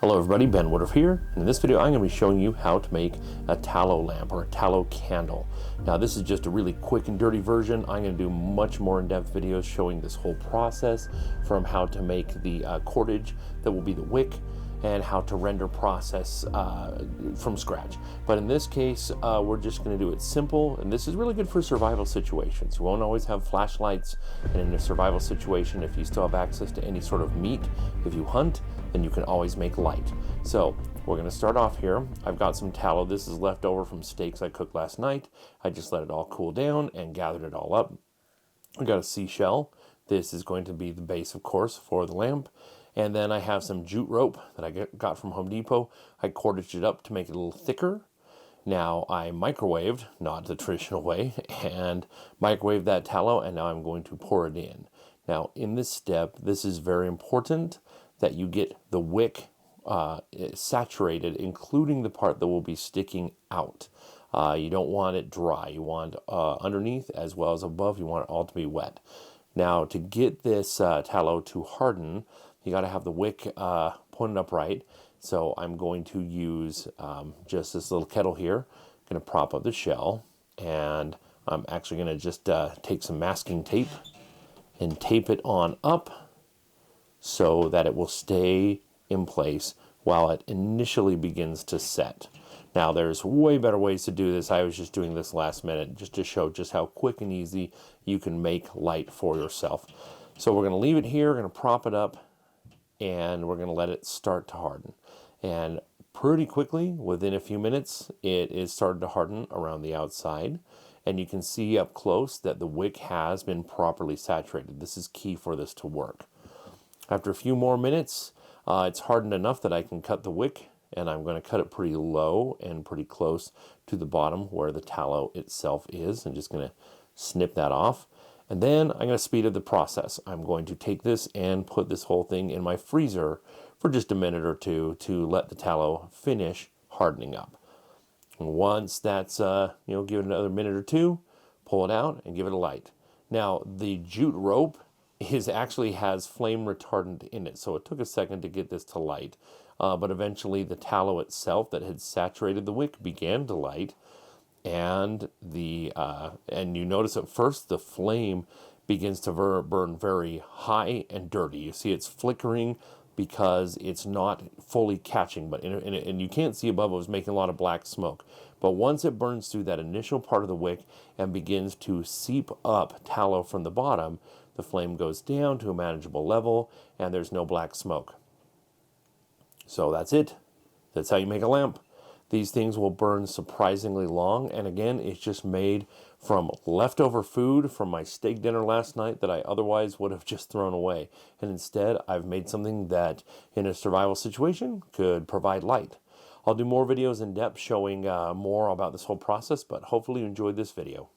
Hello everybody, Ben Woodruff here, and in this video I'm going to be showing you how to make a tallow lamp or a tallow candle. Now this is just a really quick and dirty version. I'm going to do much more in-depth videos showing this whole process, from how to make the cordage that will be the wick and how to render process from scratch. But in this case, we're just going to do it simple, and this is really good for survival situations. You won't always have flashlights, and in a survival situation, if you still have access to any sort of meat, if you hunt, then you can always make light. So we're going to start off here. I've got some tallow. This is left over from steaks I cooked last night. I just let it all cool down and gathered it all up. I got a seashell. This is going to be the base, of course, for the lamp. And then I have some jute rope that I got from Home Depot. I cordaged it up to make it a little thicker. Now I microwaved, not the traditional way, and microwaved that tallow, and now I'm going to pour it in. Now in this step, this is very important that you get the wick saturated, including the part that will be sticking out. You don't want it dry. You want underneath as well as above, you want it all to be wet. Now to get this tallow to harden, you got to have the wick pointed upright. So I'm going to use just this little kettle here. I'm going to prop up the shell, and I'm actually going to just take some masking tape and tape it on up so that it will stay in place while it initially begins to set. Now there's way better ways to do this. I was just doing this last minute just to show just how quick and easy you can make light for yourself. So we're going to leave it here, we're going to prop it up, and we're going to let it start to harden. And pretty quickly, within a few minutes, it is started to harden around the outside. And you can see up close that the wick has been properly saturated. This is key for this to work. After a few more minutes, it's hardened enough that I can cut the wick, and I'm going to cut it pretty low and pretty close to the bottom where the tallow itself is. I'm just going to snip that off. And then I'm going to speed up the process. I'm going to take this and put this whole thing in my freezer for just a minute or two to let the tallow finish hardening up. And once that's, give it another minute or two, pull it out and give it a light. Now, the jute rope actually has flame retardant in it, so it took a second to get this to light. But eventually the tallow itself that had saturated the wick began to light. And and you notice at first the flame begins to burn very high and dirty. You see it's flickering because it's not fully catching, but and you can't see above. It was making a lot of black smoke. But once it burns through that initial part of the wick and begins to seep up tallow from the bottom, the flame goes down to a manageable level and there's no black smoke. So that's it. That's how you make a lamp. These things will burn surprisingly long, and again, it's just made from leftover food from my steak dinner last night that I otherwise would have just thrown away. And instead, I've made something that, in a survival situation, could provide light. I'll do more videos in depth showing more about this whole process, but hopefully you enjoyed this video.